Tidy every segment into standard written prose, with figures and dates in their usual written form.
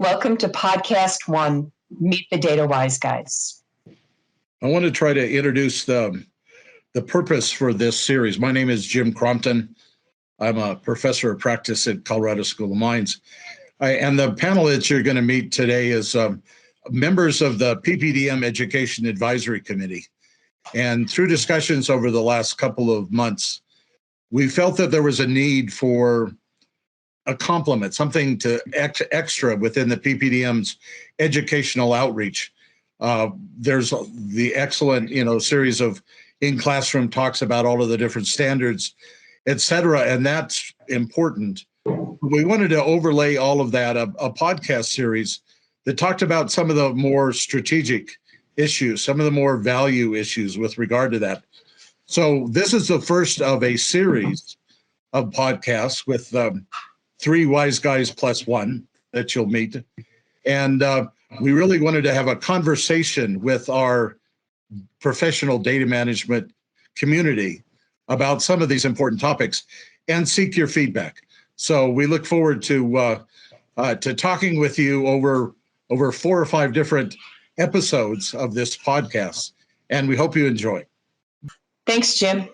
Welcome to Podcast 1, Meet the Data Wise Guys. I want to try to introduce the purpose for this series. My name is Jim Crompton. I'm a professor of practice at Colorado School of Mines. And the panel that you're going to meet today is members of the PPDM Education Advisory Committee. And through discussions over the last couple of months, we felt that there was a need for a complement, something to extra within the PPDM's educational outreach. There's the excellent, series of in-classroom talks about all of the different standards, et cetera, and that's important. We wanted to overlay all of that, a podcast series that talked about some of the more strategic issues, some of the more value issues with regard to that. So this is the first of a series of podcasts with three wise guys plus one that you'll meet. And we really wanted to have a conversation with our professional data management community about some of these important topics and seek your feedback. So we look forward to talking with you over 4 or 5 different episodes of this podcast. And we hope you enjoy. Thanks, Jim.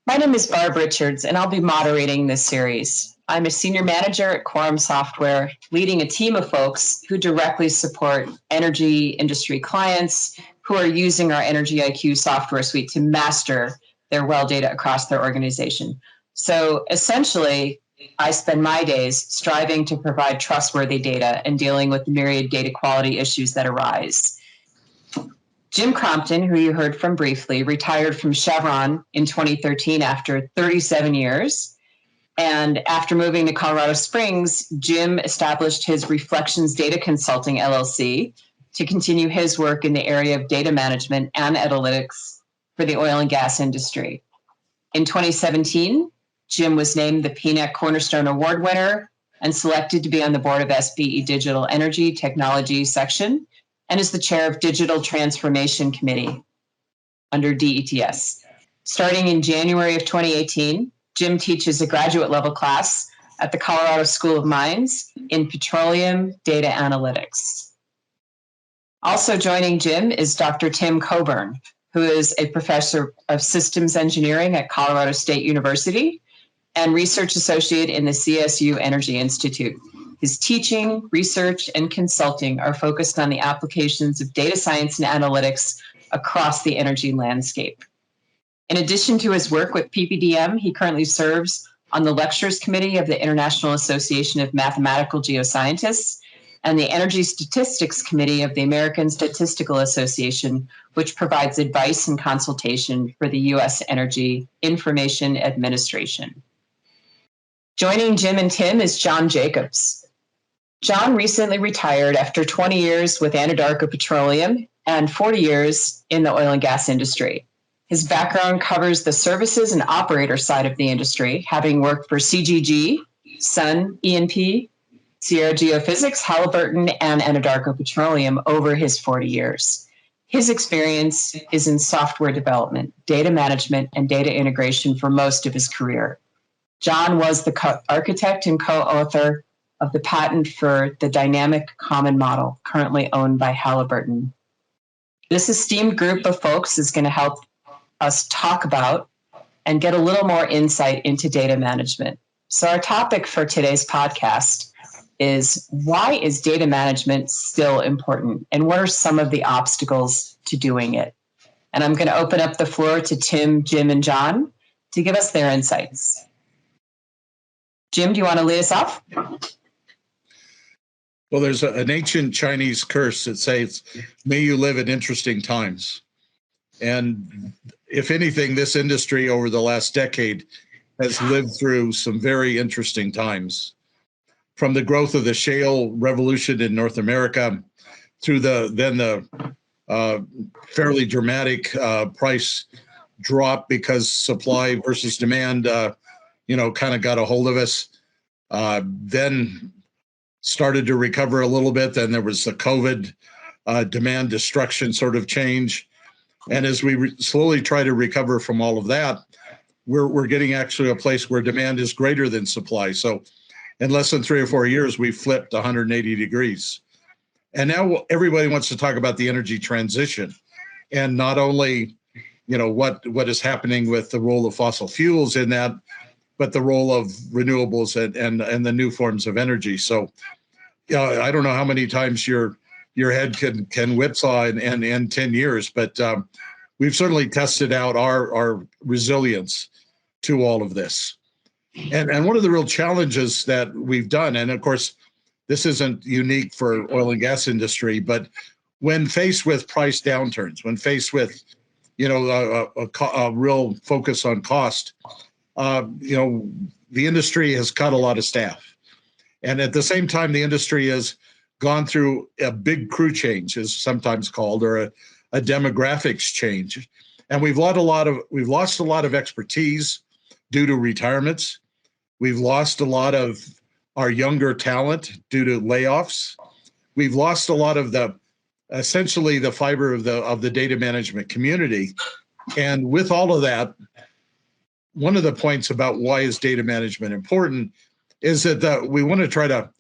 My name is Barb Richards, and I'll be moderating this series. I'm a senior manager at Quorum Software, leading a team of folks who directly support energy industry clients who are using our Energy IQ software suite to master their well data across their organization. So essentially, I spend my days striving to provide trustworthy data and dealing with the myriad data quality issues that arise. Jim Crompton, who you heard from briefly, retired from Chevron in 2013 after 37 years. And after moving to Colorado Springs, Jim established his Reflections Data Consulting LLC to continue his work in the area of data management and analytics for the oil and gas industry. In 2017, Jim was named the PNEC Cornerstone Award winner and selected to be on the board of SBE Digital Energy Technology section and is the chair of Digital Transformation Committee under DETS. Starting in January of 2018, Jim teaches a graduate level class at the Colorado School of Mines in petroleum data analytics. Also joining Jim is Dr. Tim Coburn, who is a professor of systems engineering at Colorado State University and research associate in the CSU Energy Institute. His teaching, research, and consulting are focused on the applications of data science and analytics across the energy landscape. In addition to his work with PPDM, he currently serves on the Lectures Committee of the International Association of Mathematical Geoscientists and the Energy Statistics Committee of the American Statistical Association, which provides advice and consultation for the U.S. Energy Information Administration. Joining Jim and Tim is John Jacobs. John recently retired after 20 years with Anadarko Petroleum and 40 years in the oil and gas industry. His background covers the services and operator side of the industry, having worked for CGG, Sun E&P, Sierra Geophysics, Halliburton, and Anadarko Petroleum over his 40 years. His experience is in software development, data management, and data integration for most of his career. John was the architect and co-author of the patent for the dynamic common model, currently owned by Halliburton. This esteemed group of folks is going to help us talk about and get a little more insight into data management. So our topic for today's podcast is, why is data management still important? And what are some of the obstacles to doing it? And I'm going to open up the floor to Tim, Jim, and John to give us their insights. Jim, do you want to lead us off? Well, there's an ancient Chinese curse that says, may you live in interesting times. And if anything, this industry over the last decade has lived through some very interesting times. From the growth of the shale revolution in North America through the fairly dramatic price drop because supply versus demand, kind of got a hold of us. Then started to recover a little bit. Then there was the COVID demand destruction sort of change. And as we slowly try to recover from all of that, we're getting actually a place where demand is greater than supply. So in less than 3 or 4 years, we flipped 180 degrees. And now everybody wants to talk about the energy transition, and not only, what is happening with the role of fossil fuels in that, but the role of renewables and the new forms of energy. So, I don't know how many times your head can whipsaw in 10 years, but we've certainly tested out our resilience to all of this. And one of the real challenges that we've done, and of course, this isn't unique for oil and gas industry, but when faced with price downturns, when faced with, a real focus on cost, the industry has cut a lot of staff. And at the same time, the industry has gone through a big crew change, is sometimes called, or a demographics change. And we've lost a lot of expertise due to retirements. We've lost a lot of our younger talent due to layoffs. We've lost a lot of essentially the fiber of the data management community. And with all of that, one of the points about why is data management important is that we want to try to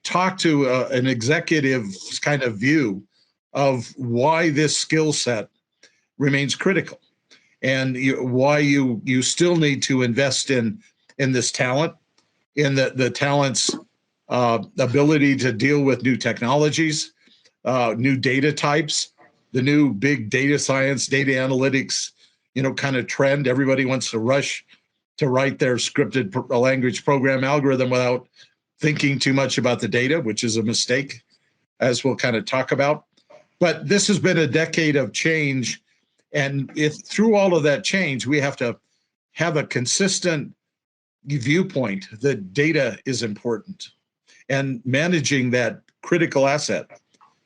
talk to an executive kind of view of why this skill set remains critical, and why you still need to invest in this talent, in the talent's ability to deal with new technologies, new data types, the new big data science, data analytics, kind of trend. Everybody wants to rush to write their scripted language program algorithm without thinking too much about the data, which is a mistake, as we'll kind of talk about. But this has been a decade of change. And through all of that change, we have to have a consistent viewpoint that data is important. And managing that critical asset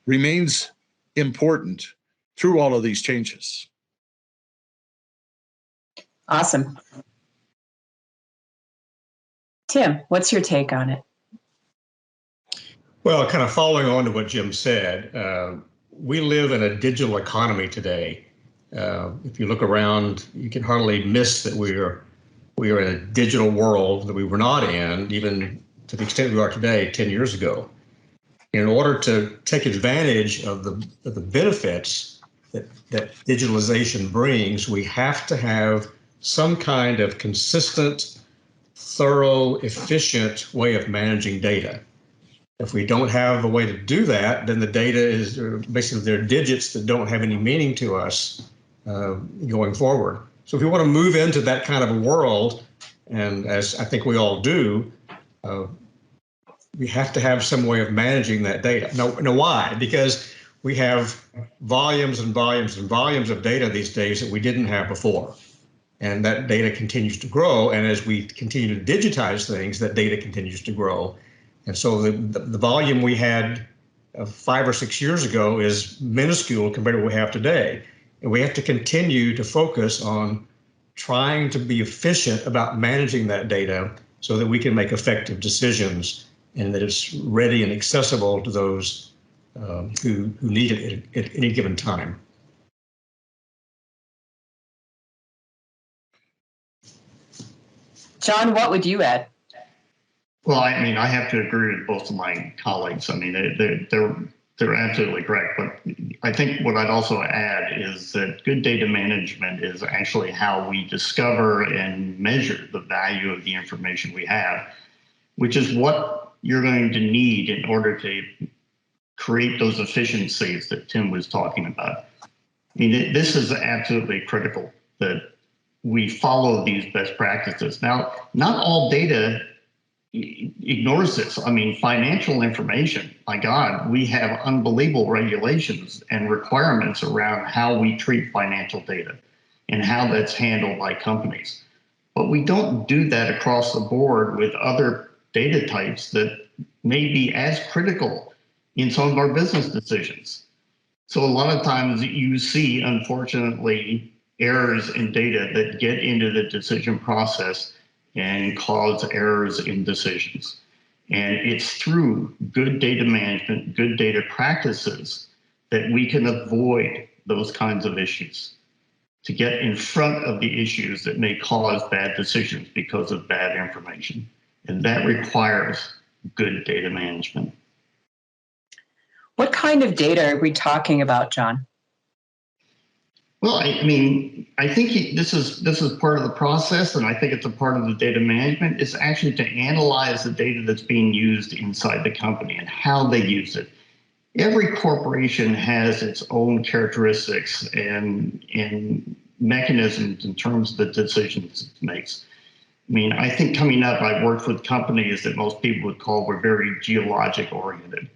remains important through all of these changes. Awesome. Tim, what's your take on it? Well, kind of following on to what Jim said, we live in a digital economy today. If you look around, you can hardly miss that we are in a digital world that we were not in, even to the extent we are today 10 years ago. In order to take advantage of the benefits that digitalization brings, we have to have some kind of consistent, thorough, efficient way of managing data. If we don't have a way to do that, then the data is basically they're digits that don't have any meaning to us going forward. So if we want to move into that kind of a world, and as I think we all do, we have to have some way of managing that data. Now why? Because we have volumes and volumes and volumes of data these days that we didn't have before. And that data continues to grow. And as we continue to digitize things, that data continues to grow. And so the volume we had 5 or 6 years ago is minuscule compared to what we have today. And we have to continue to focus on trying to be efficient about managing that data so that we can make effective decisions and that it's ready and accessible to those who need it at any given time. John, what would you add? Well, I mean, I have to agree with both of my colleagues. I mean, they're absolutely correct. But I think what I'd also add is that good data management is actually how we discover and measure the value of the information we have, which is what you're going to need in order to create those efficiencies that Tim was talking about. I mean, this is absolutely critical that we follow these best practices. Now, not all data ignores this. I mean, financial information, my God, we have unbelievable regulations and requirements around how we treat financial data and how that's handled by companies. But we don't do that across the board with other data types that may be as critical in some of our business decisions. So a lot of times you see, unfortunately, errors in data that get into the decision process and cause errors in decisions. And it's through good data management, good data practices that we can avoid those kinds of issues, to get in front of the issues that may cause bad decisions because of bad information. And that requires good data management. What kind of data are we talking about, John? Well, I mean, I think this is part of the process, and I think it's a part of the data management. It's actually to analyze the data that's being used inside the company and how they use it. Every corporation has its own characteristics and mechanisms in terms of the decisions it makes. I mean, I think coming up, I've worked with companies that most people would call were very geologic oriented.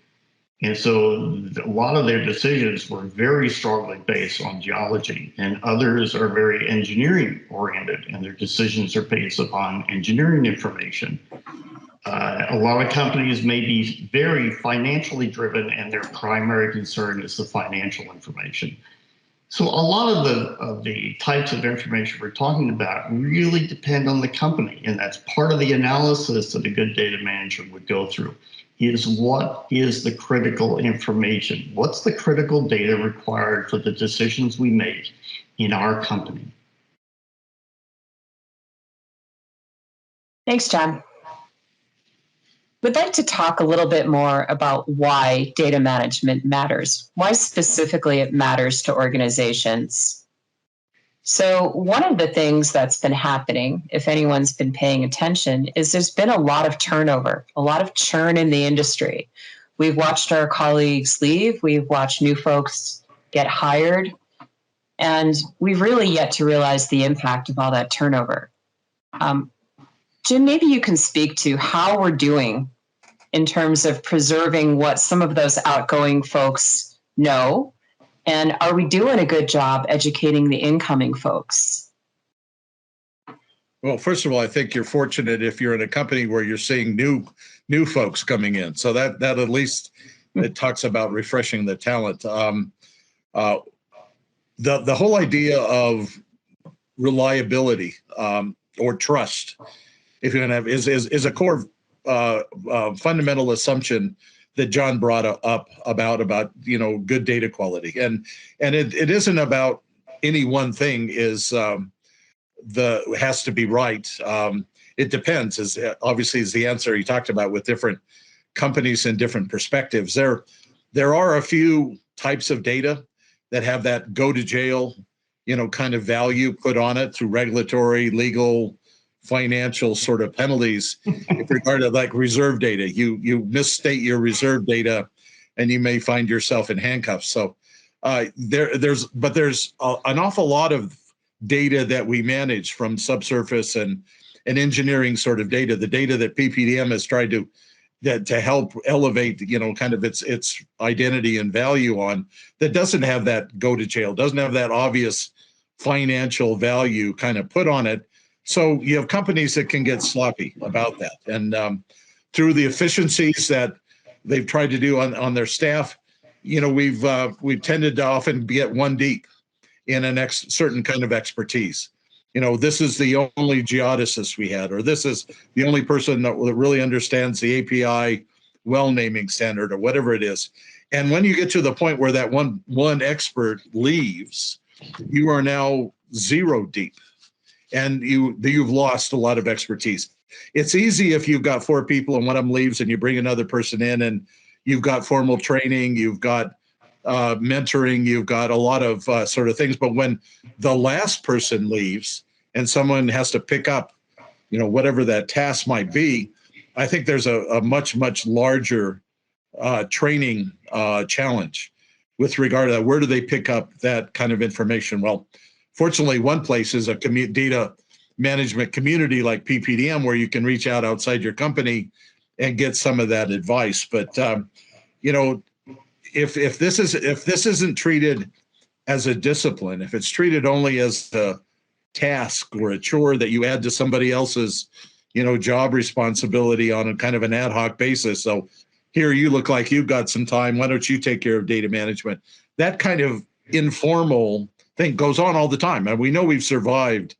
And so a lot of their decisions were very strongly based on geology, and others are very engineering oriented, and their decisions are based upon engineering information. A lot of companies may be very financially driven, and their primary concern is the financial information. So a lot of the types of information we're talking about really depend on the company, and that's part of the analysis that a good data manager would go through. Is what is the critical information? What's the critical data required for the decisions we make in our company? Thanks, John. We'd like to talk a little bit more about why data management matters, why specifically it matters to organizations. So one of the things that's been happening, if anyone's been paying attention, is there's been a lot of turnover, a lot of churn in the industry. We've watched our colleagues leave, we've watched new folks get hired, and we've really yet to realize the impact of all that turnover. Jim, maybe you can speak to how we're doing in terms of preserving what some of those outgoing folks know. And are we doing a good job educating the incoming folks? Well, first of all, I think you're fortunate if you're in a company where you're seeing new folks coming in. So that at least it talks about refreshing the talent. The whole idea of reliability or trust, if you're going to have, is a core fundamental assumption that John brought up about good data quality, and it isn't about any one thing has to be right. It depends, is obviously is the answer he talked about with different companies and different perspectives. There are a few types of data that have that go to jail, kind of value put on it through regulatory, legal, financial sort of penalties with regard to like reserve data. You misstate your reserve data and you may find yourself in handcuffs. So there's an awful lot of data that we manage from subsurface and engineering sort of data, the data that PPDM has tried to help elevate, kind of its identity and value on, that doesn't have that go to jail, doesn't have that obvious financial value kind of put on it. So you have companies that can get sloppy about that. And through the efficiencies that they've tried to do on their staff, we've tended to often get one deep in a certain kind of expertise. This is the only geodesist we had, or this is the only person that really understands the API well naming standard, or whatever it is. And when you get to the point where that one expert leaves, you are now zero deep. And you've lost a lot of expertise. It's easy if you've got 4 people and one of them leaves and you bring another person in and you've got formal training, you've got mentoring, you've got a lot of sort of things. But when the last person leaves and someone has to pick up, whatever that task might be, I think there's a much, much larger training challenge with regard to that. Where do they pick up that kind of information? Well, fortunately, one place is a data management community like PPDM, where you can reach out outside your company and get some of that advice. But if this isn't treated as a discipline, if it's treated only as a task or a chore that you add to somebody else's, job responsibility on a kind of an ad hoc basis. So here, you look like you've got some time. Why don't you take care of data management? That kind of informal thing goes on all the time. And we know we've survived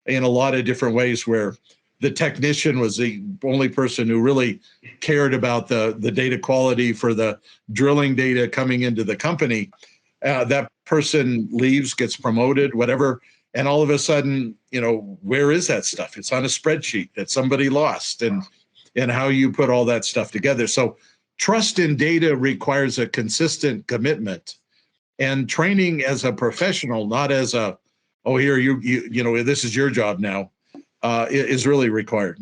in a lot of different ways where the technician was the only person who really cared about the data quality for the drilling data coming into the company. That person leaves, gets promoted, whatever. And all of a sudden, where is that stuff? It's on a spreadsheet that somebody lost. And and how you put all that stuff together. So trust in data requires a consistent commitment, and training as a professional, not as a, oh, here, you know, this is your job now, is really required.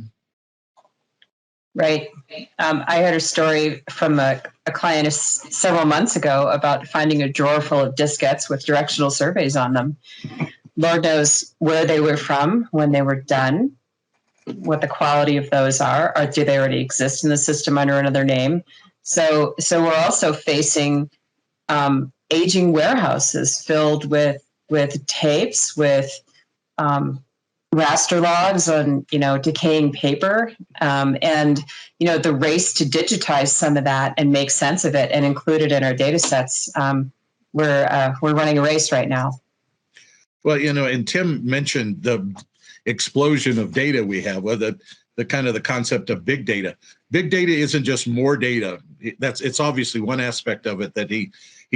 Right. I heard a story from a client several months ago about finding a drawer full of diskettes with directional surveys on them. Lord knows where they were from when they were done, what the quality of those are, or do they already exist in the system under another name? So we're also facing aging warehouses filled with tapes, with raster logs on, decaying paper, and the race to digitize some of that and make sense of it and include it in our data sets. We're running a race right now. Well, and Tim mentioned the explosion of data we have, well, the kind of the concept of big data. Big data isn't just more data. It's obviously one aspect of it that he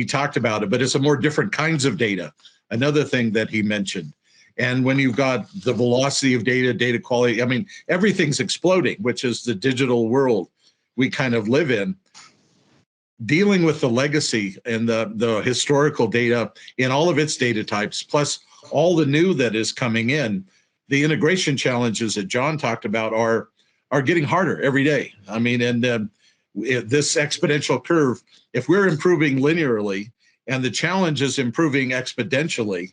talked about it, but it's a more different kinds of data. Another thing that he mentioned. And when you've got the velocity of data quality, I mean, everything's exploding, which is the digital world we kind of live in. Dealing with the legacy and the historical data in all of its data types, plus all the new that is coming in, the integration challenges that John talked about are getting harder every day. I mean, and this exponential curve, if we're improving linearly and the challenge is improving exponentially,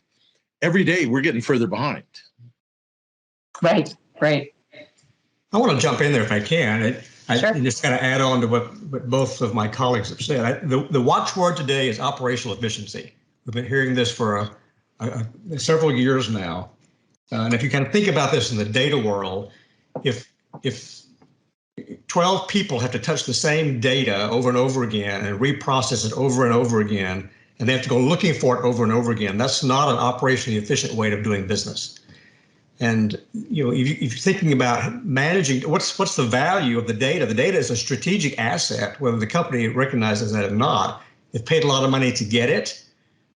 every day we're getting further behind. Right. I want to jump in there if I can. Sure. I just kind of add on to what both of my colleagues have said. The watchword today is operational efficiency. We've been hearing this for several years now. And if you kind of think about this in the data world, if 12 people have to touch the same data over and over again and reprocess it over and over again, and they have to go looking for it over and over again, that's not an operationally efficient way of doing business. And if you're thinking about managing, what's the value of the data? The data is a strategic asset, whether the company recognizes that or not. They've paid a lot of money to get it.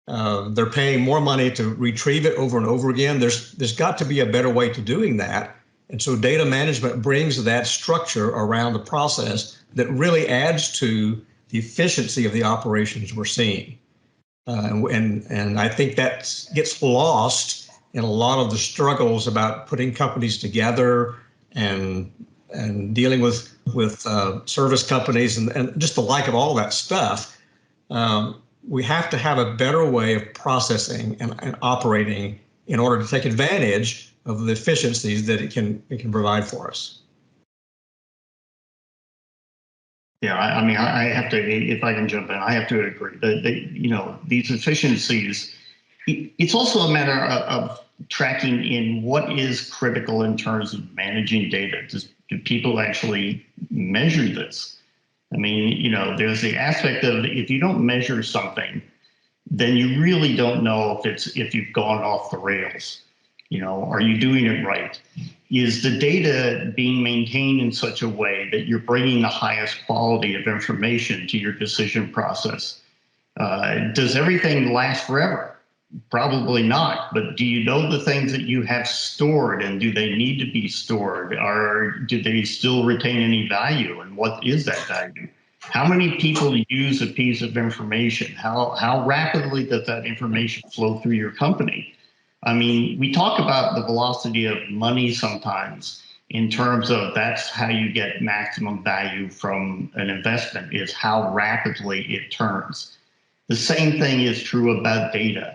They're paying more money to retrieve it over and over again. There's got to be a better way to doing that. And so data management brings that structure around the process that really adds to the efficiency of the operations we're seeing. And I think that gets lost in a lot of the struggles about putting companies together and dealing with service companies and just the like of all that stuff. We have to have a better way of processing and operating in order to take advantage of the efficiencies that it can provide for us. Yeah, I mean, I have to, if I can jump in, I have to agree that these efficiencies, it's also a matter of tracking in what is critical in terms of managing data. Do people actually measure this? I mean, there's the aspect of if you don't measure something, then you really don't know if you've gone off the rails. Are you doing it right? Is the data being maintained in such a way that you're bringing the highest quality of information to your decision process? Does everything last forever? Probably not, but do you know the things that you have stored, and do they need to be stored, or do they still retain any value, and what is that value? How many people use a piece of information? How rapidly does that information flow through your company? I mean, we talk about the velocity of money sometimes in terms of that's how you get maximum value from an investment, is how rapidly it turns. The same thing is true about data.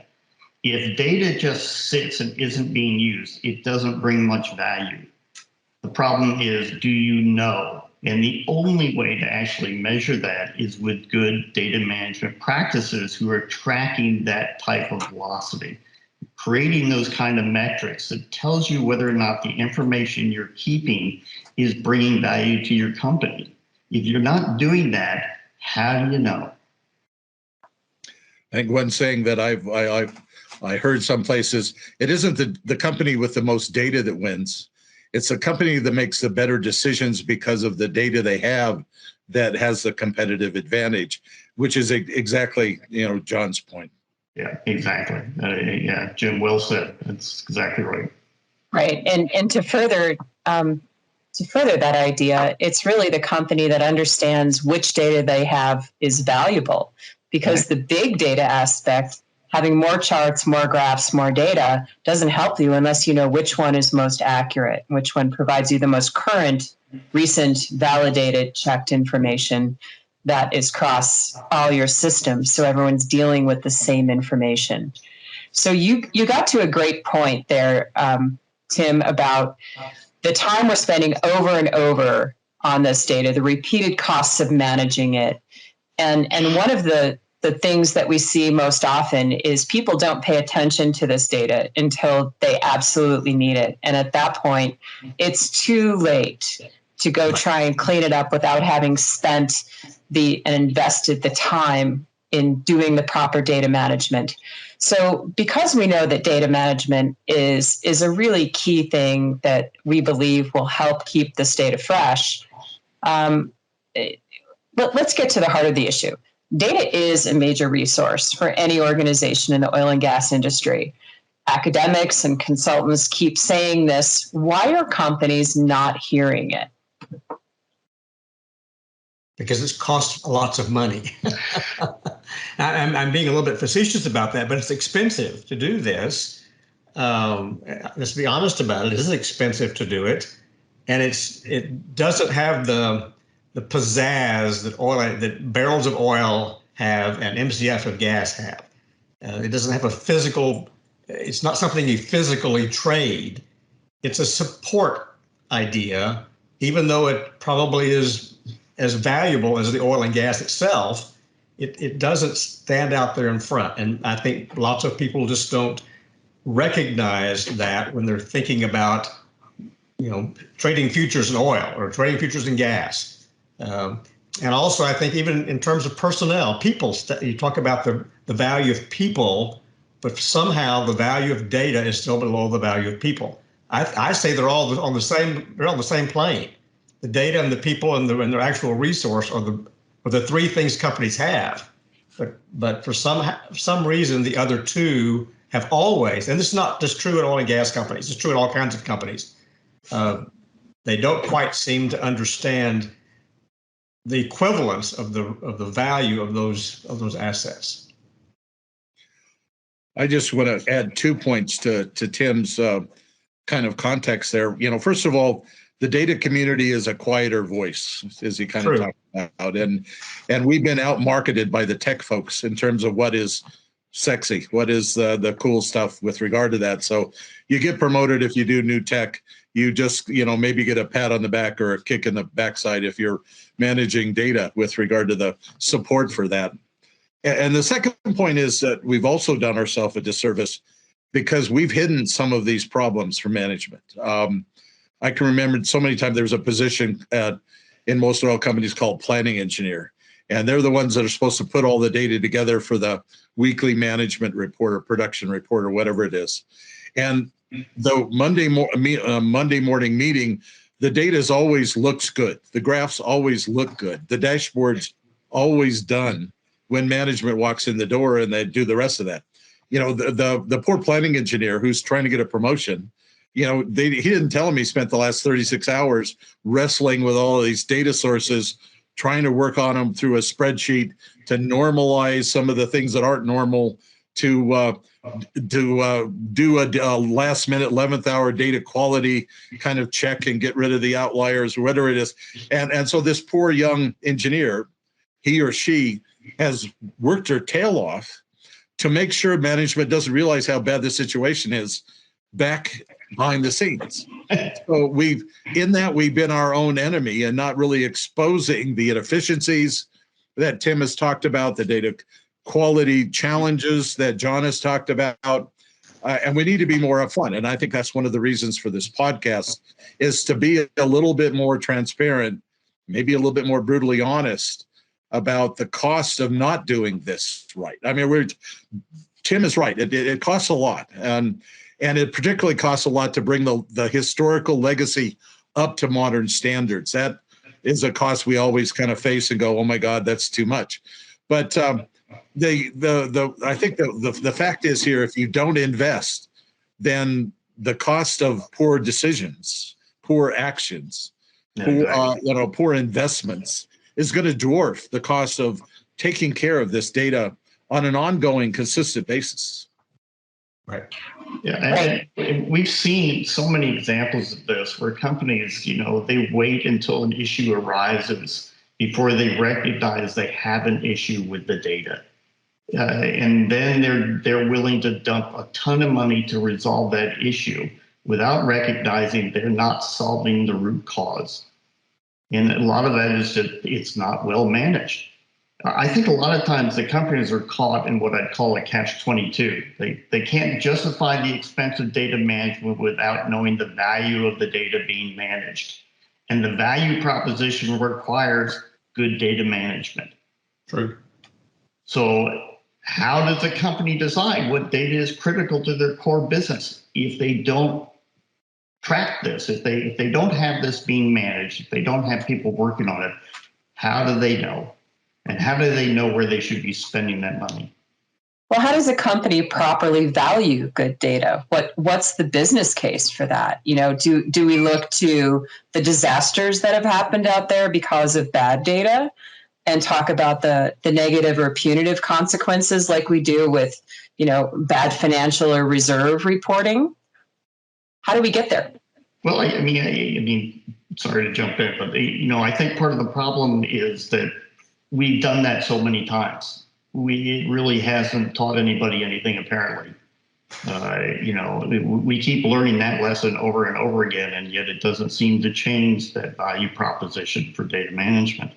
If data just sits and isn't being used, it doesn't bring much value. The problem is, do you know? And the only way to actually measure that is with good data management practices who are tracking that type of velocity, creating those kind of metrics that tells you whether or not the information you're keeping is bringing value to your company. If you're not doing that, how do you know? I think one saying that I heard some places, it isn't the company with the most data that wins. It's a company that makes the better decisions because of the data they have that has the competitive advantage, which is exactly, John's point. Yeah, exactly. Jim, well said. That's exactly right. Right. And to further to further that idea, it's really the company that understands which data they have is valuable, because the big data aspect, having more charts, more graphs, more data, doesn't help you unless you know which one is most accurate, which one provides you the most current, recent, validated, checked information that is across all your systems, so everyone's dealing with the same information. So you got to a great point there, Tim, about the time we're spending over and over on this data, the repeated costs of managing it. And one of the things that we see most often is people don't pay attention to this data until they absolutely need it. And at that point, it's too late to go try and clean it up without having spent and invested the time in doing the proper data management. So because we know that data management is a really key thing that we believe will help keep this data fresh, let's get to the heart of the issue. Data is a major resource for any organization in the oil and gas industry. Academics and consultants keep saying this. Why are companies not hearing it? Because it's cost lots of money. I'm being a little bit facetious about that, but it's expensive to do this. Let's be honest about it. It is expensive to do it, and it doesn't have the pizzazz that barrels of oil have and MCF of gas have. It doesn't have a physical. It's not something you physically trade. It's a support idea, even though it probably is as valuable as the oil and gas itself. It doesn't stand out there in front. And I think lots of people just don't recognize that when they're thinking about, trading futures in oil or trading futures in gas. And also, I think even in terms of personnel, people, you talk about the value of people, but somehow the value of data is still below the value of people. I say they're all on the same plane. The data and the people and their actual resource are the three things companies have. But for some reason, the other two have always, and this is not just true in oil and gas companies, it's true in all kinds of companies. They don't quite seem to understand the equivalence of the value of those assets. I just want to add 2 points to Tim's kind of context there. First of all, the data community is a quieter voice, as he kind of talked about, and we've been out marketed by the tech folks in terms of what is sexy, what is the cool stuff with regard to that. So you get promoted if you do new tech. You just maybe get a pat on the back or a kick in the backside if you're managing data with regard to the support for that. And the second point is that we've also done ourselves a disservice because we've hidden some of these problems from management. I can remember so many times there was a position in most oil companies called planning engineer, and they're the ones that are supposed to put all the data together for the weekly management report or production report or whatever it is. And the Monday morning meeting, the data always looks good. The graphs always look good. The dashboard's always done when management walks in the door and they do the rest of that. The poor planning engineer who's trying to get a promotion, he didn't tell him he spent the last 36 hours wrestling with all of these data sources, trying to work on them through a spreadsheet to normalize some of the things that aren't normal, to do a last minute 11th hour data quality kind of check and get rid of the outliers or whatever it is. And so this poor young engineer, he or she has worked her tail off to make sure management doesn't realize how bad the situation is back behind the scenes. So we've been our own enemy and not really exposing the inefficiencies that Tim has talked about, the data quality challenges that John has talked about. And we need to be more upfront. And I think that's one of the reasons for this podcast is to be a little bit more transparent, maybe a little bit more brutally honest about the cost of not doing this right. I mean, Tim is right. It costs a lot. And it particularly costs a lot to bring the historical legacy up to modern standards. That is a cost we always kind of face and go, oh my God, that's too much. But I think the fact is here, if you don't invest, then the cost of poor decisions, poor actions poor investments is going to dwarf the cost of taking care of this data on an ongoing, consistent basis. Right. Yeah, and we've seen so many examples of this where companies, they wait until an issue arises before they recognize they have an issue with the data. And then they're willing to dump a ton of money to resolve that issue without recognizing they're not solving the root cause. And a lot of that is that it's not well managed. I think a lot of times the companies are caught in what I'd call a catch-22. They can't justify the expense of data management without knowing the value of the data being managed. And the value proposition requires good data management. True. So how does a company decide what data is critical to their core business if they don't track this, if they don't have this being managed, if they don't have people working on it? How do they know? And how do they know where they should be spending that money? Well, how does a company properly value good data? What's the business case for that? Do we look to the disasters that have happened out there because of bad data and talk about the negative or punitive consequences like we do with, bad financial or reserve reporting? How do we get there? Well, I mean, sorry to jump in, but I think part of the problem is that we've done that so many times. It really hasn't taught anybody anything, apparently. We keep learning that lesson over and over again, and yet it doesn't seem to change that value proposition for data management.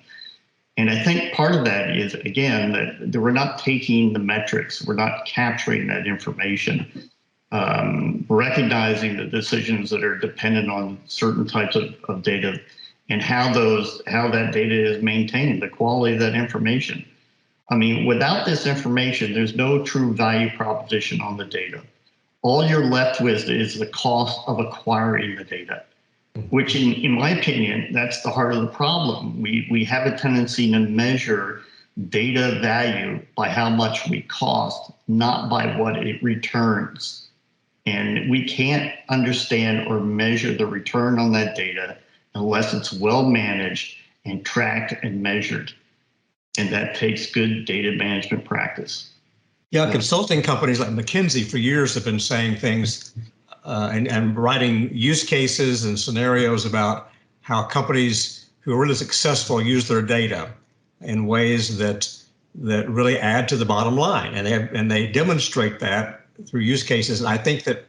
And I think part of that is, again, that we're not taking the metrics, we're not capturing that information, recognizing the decisions that are dependent on certain types of data and how that data is maintained, the quality of that information. I mean, without this information, there's no true value proposition on the data. All you're left with is the cost of acquiring the data, which in my opinion, that's the heart of the problem. We have a tendency to measure data value by how much we cost, not by what it returns. And we can't understand or measure the return on that data unless it's well managed and tracked and measured. And that takes good data management practice. Yeah, consulting companies like McKinsey for years have been saying things and writing use cases and scenarios about how companies who are really successful use their data in ways that really add to the bottom line, and they demonstrate that through use cases. And I think that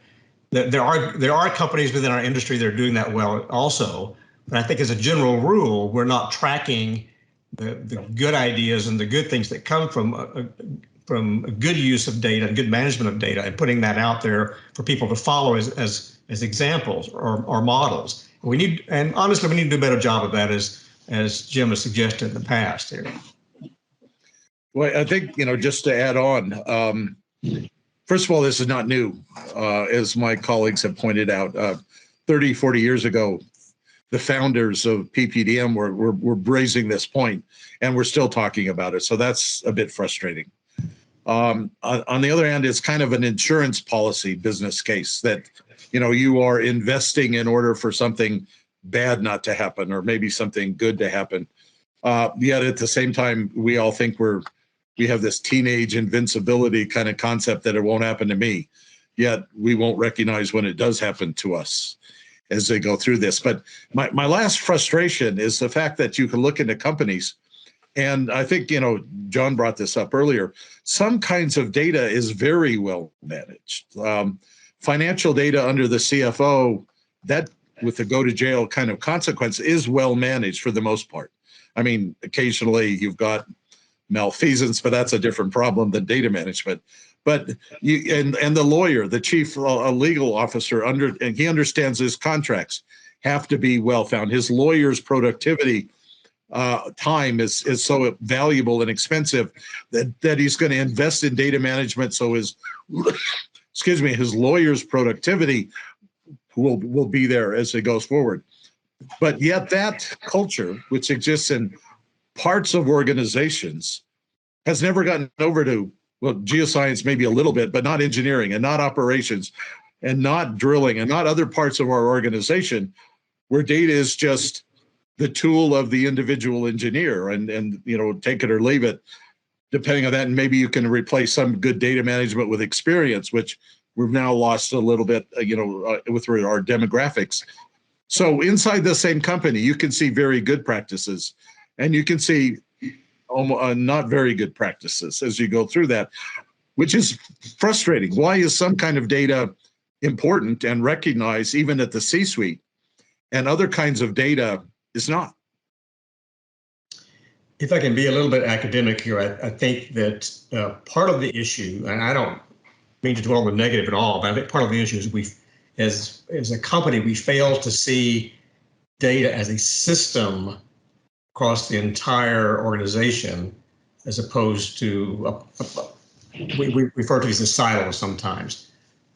there are companies within our industry that are doing that well also. But I think as a general rule, we're not tracking the good ideas and the good things that come from a good use of data and good management of data and putting that out there for people to follow as examples or models. And honestly, we need to do a better job of that, as Jim has suggested in the past here. Well, I think, just to add on, first of all, this is not new. As my colleagues have pointed out, 30, 40 years ago, the founders of PPDM were raising this point, and we're still talking about it. So that's a bit frustrating. On the other hand, it's kind of an insurance policy business case that, you are investing in order for something bad not to happen, or maybe something good to happen. Yet at the same time, we all think we have this teenage invincibility kind of concept that it won't happen to me. Yet we won't recognize when it does happen to us as they go through this. But my last frustration is the fact that you can look into companies, and I think, John brought this up earlier, some kinds of data is very well managed. Financial data under the CFO, that with the go to jail kind of consequence, is well managed for the most part. I mean, occasionally you've got malfeasance, but that's a different problem than data management. But and the lawyer, the chief legal officer, and he understands his contracts have to be well found. His lawyer's productivity time is so valuable and expensive that he's going to invest in data management. So his lawyer's productivity will be there as it goes forward. But yet that culture, which exists in parts of organizations, has never gotten over to, well, geoscience maybe a little bit, but not engineering and not operations and not drilling and not other parts of our organization where data is just the tool of the individual engineer, and take it or leave it, depending on that. And maybe you can replace some good data management with experience, which we've now lost a little bit, with our demographics. So inside the same company, you can see very good practices, and you can see not very good practices as you go through that, which is frustrating. Why is some kind of data important and recognized even at the C-suite, and other kinds of data is not? If I can be a little bit academic here, I think that part of the issue, and I don't mean to dwell on the negative at all, but I think part of the issue is as a company, we fail to see data as a system across the entire organization, as opposed to we refer to these as silos sometimes.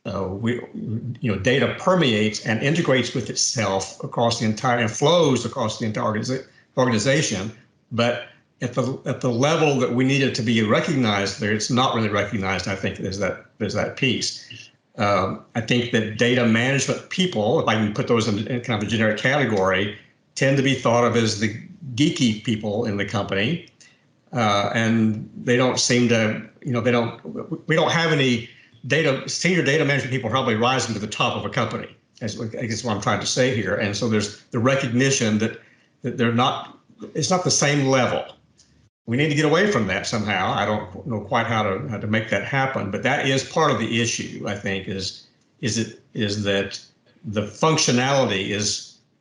Data permeates and integrates with itself across the entire, and flows across the entire organization, but at the level that we need it to be recognized there, it's not really recognized. I think there's that piece. I think that data management people, if I can put those in kind of a generic category, tend to be thought of as the geeky people in the company, and they don't seem to, we don't have any senior data management people probably rising to the top of a company, I guess what I'm trying to say here. And so there's the recognition that they're not, it's not the same level. We need to get away from that somehow. I don't know quite how to make that happen, but that is part of the issue, I think, is that the functionality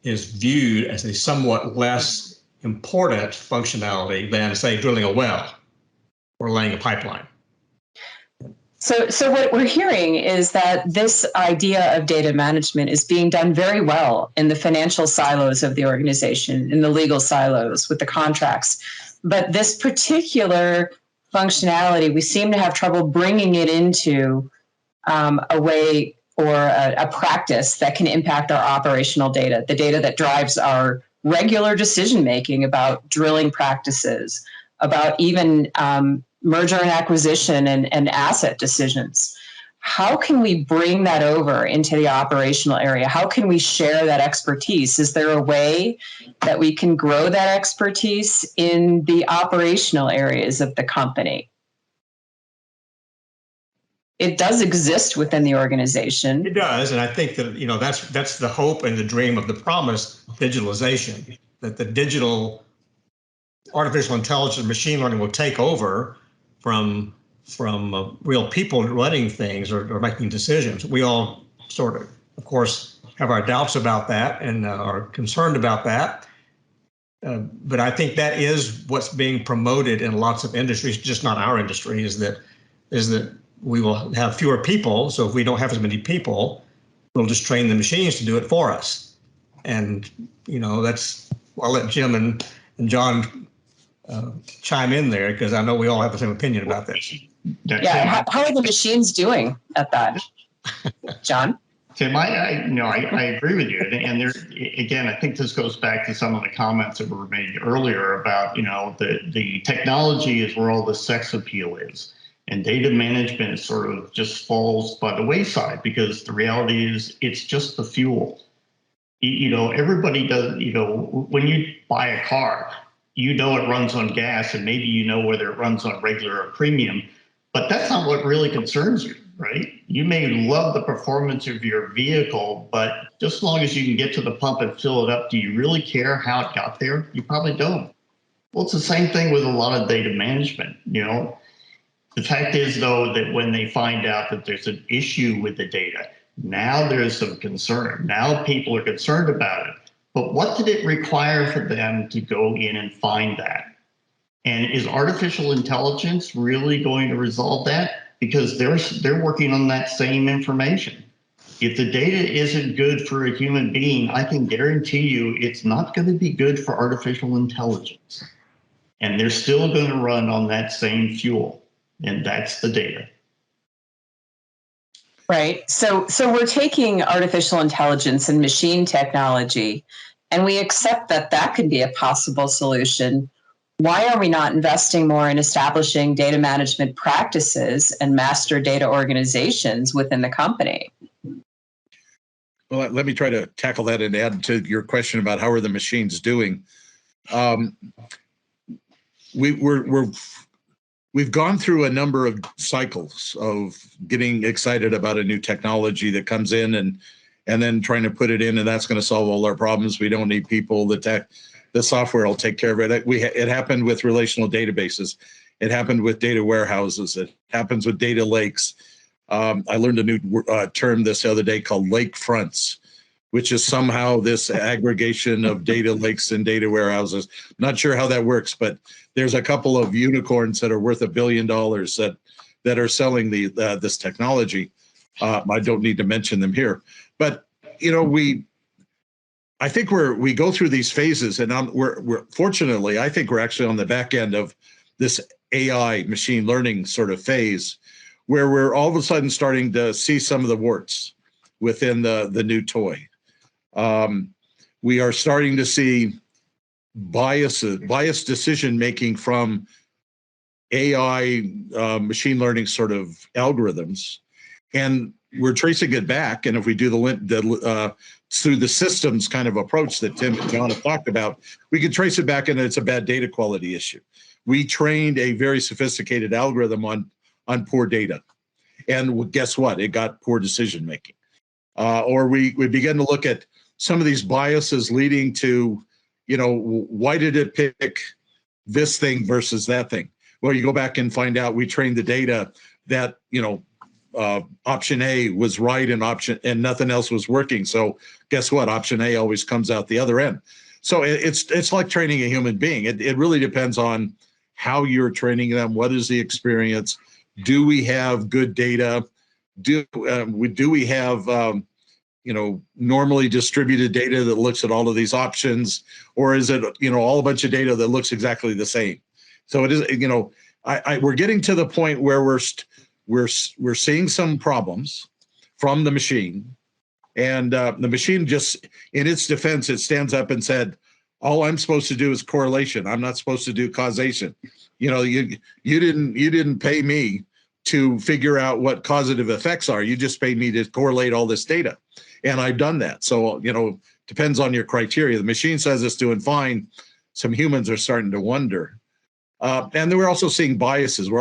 is viewed as a somewhat less important functionality than, say, drilling a well or laying a pipeline. So what we're hearing is that this idea of data management is being done very well in the financial silos of the organization, in the legal silos with the contracts. But this particular functionality, we seem to have trouble bringing it into a way or a practice that can impact our operational data, the data that drives our regular decision-making about drilling practices, about even merger and acquisition and asset decisions. How can we bring that over into the operational area? How can we share that expertise? Is there a way that we can grow that expertise in the operational areas of the company? It does exist within the organization. It does, and I think that that's the hope and the dream of the promise of digitalization, that the digital artificial intelligence and machine learning will take over from real people running things or making decisions. We all sort of course, have our doubts about that and are concerned about that. But I think that is what's being promoted in lots of industries, just not our industry, is that we will have fewer people. So if we don't have as many people, we'll just train the machines to do it for us. And, I'll let Jim and John chime in there, because I know we all have the same opinion about this. Yeah, how are the machines doing at that, John? Tim, I agree with you, and there again, I think this goes back to some of the comments that were made earlier about the technology is where all the sex appeal is, and data management sort of just falls by the wayside, because the reality is it's just the fuel. Everybody does. When you buy a car, it runs on gas, and maybe whether it runs on regular or premium, but that's not what really concerns you, right? You may love the performance of your vehicle, but just as long as you can get to the pump and fill it up, do you really care how it got there? You probably don't. Well, it's the same thing with a lot of data management. The fact is, though, that when they find out that there's an issue with the data, now there's some concern. Now people are concerned about it. But what did it require for them to go in and find that? And is artificial intelligence really going to resolve that? Because they're working on that same information. If the data isn't good for a human being, I can guarantee you it's not going to be good for artificial intelligence. And they're still going to run on that same fuel, and that's the data. Right. So we're taking artificial intelligence and machine technology, and we accept that could be a possible solution. Why are we not investing more in establishing data management practices and master data organizations within the company? Well, let me try to tackle that and add to your question about how are the machines doing. Um, we've gone through a number of cycles of getting excited about a new technology that comes in and then trying to put it in, and that's going to solve all our problems. We don't need people. The software will take care of it. It happened with relational databases. It happened with data warehouses. It happens with data lakes. I learned a new term this other day called lake fronts, which is somehow this aggregation of data lakes and data warehouses. Not sure how that works, but there's a couple of unicorns that are worth $1 billion that are selling this technology. I don't need to mention them here, but I think we go through these phases, and we're fortunately, I think we're actually on the back end of this AI machine learning sort of phase, where we're all of a sudden starting to see some of the warts within the new toy. We are starting to see biased decision making from AI machine learning sort of algorithms, and we're tracing it back. And if we do through the systems kind of approach that Tim and John have talked about, we can trace it back, and it's a bad data quality issue. We trained a very sophisticated algorithm on poor data, and guess what? It got poor decision making. Or we begin to look at some of these biases leading to, why did it pick this thing versus that thing? Well, you go back and find out we trained the data that, option A was right and nothing else was working. So guess what? Option A always comes out the other end. So it's like training a human being. It really depends on how you're training them. What is the experience? Do we have good data? Do we have normally distributed data that looks at all of these options, or is it all a bunch of data that looks exactly the same? So it is we're getting to the point where we're seeing some problems from the machine, and the machine, just in its defense, it stands up and said, all I'm supposed to do is correlation. I'm not supposed to do causation. You didn't pay me to figure out what causative effects are. You just paid me to correlate all this data. And I've done that. So, depends on your criteria. The machine says it's doing fine. Some humans are starting to wonder. And then we're also seeing biases.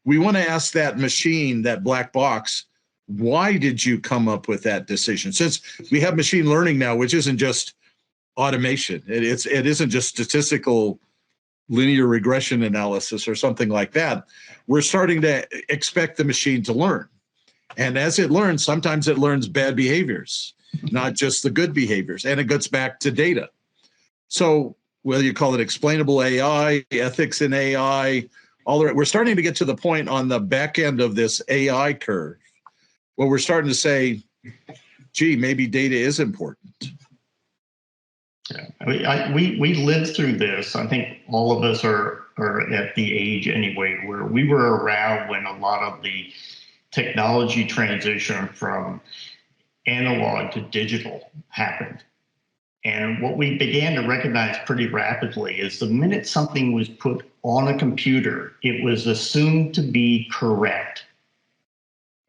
We want to ask that machine, that black box, why did you come up with that decision? Since we have machine learning now, which isn't just automation. It isn't just statistical linear regression analysis or something like that. We're starting to expect the machine to learn. And as it learns, sometimes it learns bad behaviors, not just the good behaviors. And it gets back to data. So whether you call it explainable AI, ethics in AI, we're starting to get to the point on the back end of this AI curve where we're starting to say, gee, maybe data is important. Yeah, we lived through this. I think all of us are at the age anyway where we were around when a lot of the technology transition from analog to digital happened. And what we began to recognize pretty rapidly is the minute something was put on a computer, it was assumed to be correct.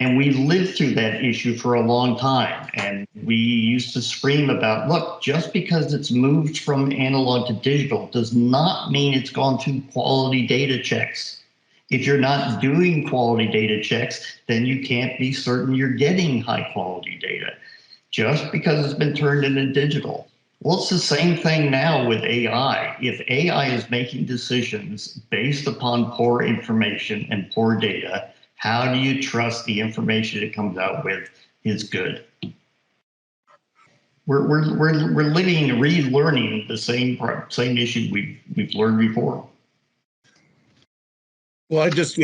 And we lived through that issue for a long time. And we used to scream about, look, just because it's moved from analog to digital does not mean it's gone through quality data checks. If you're not doing quality data checks, then you can't be certain you're getting high quality data just because it's been turned into digital. Well, it's the same thing now with AI. If AI is making decisions based upon poor information and poor data, how do you trust the information it comes out with is good? We're living and relearning the same issue we've learned before. Well, I just,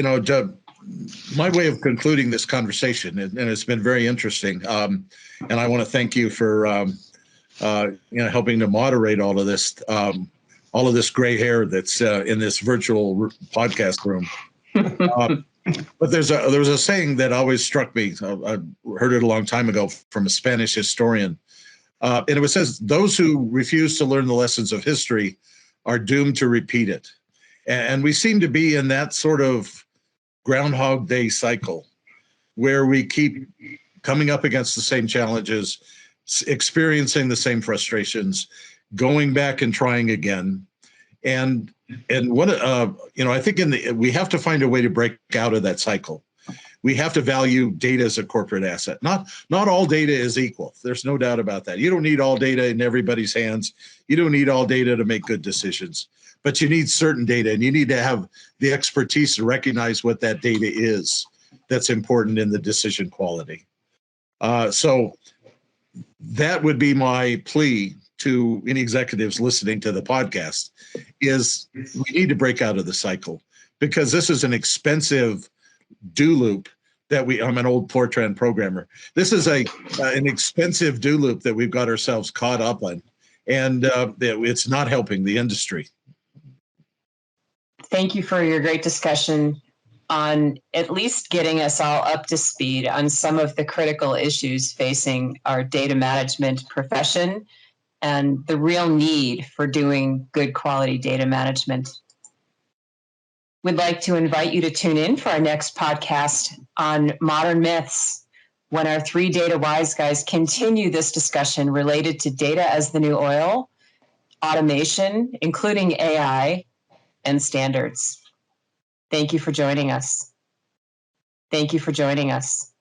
my way of concluding this conversation, and it's been very interesting, and I want to thank you for, helping to moderate all of this gray hair that's in this virtual podcast room. But there was a saying that always struck me. I heard it a long time ago from a Spanish historian, and it says, "Those who refuse to learn the lessons of history are doomed to repeat it." And we seem to be in that sort of Groundhog Day cycle where we keep coming up against the same challenges, experiencing the same frustrations, going back and trying again. And what I think we have to find a way to break out of that cycle. We have to value data as a corporate asset. Not all data is equal. There's no doubt about that. You don't need all data in everybody's hands. You don't need all data to make good decisions, but you need certain data, and you need to have the expertise to recognize what that data is that's important in the decision quality. So that would be my plea to any executives listening to the podcast, is we need to break out of the cycle, because this is an expensive do loop that I'm an old Fortran programmer. This is an expensive do loop that we've got ourselves caught up on, and it's not helping the industry. Thank you for your great discussion on at least getting us all up to speed on some of the critical issues facing our data management profession and the real need for doing good quality data management. We'd like to invite you to tune in for our next podcast on modern myths, when our three data wise guys continue this discussion related to data as the new oil, automation, including AI, and standards. Thank you for joining us. Thank you for joining us.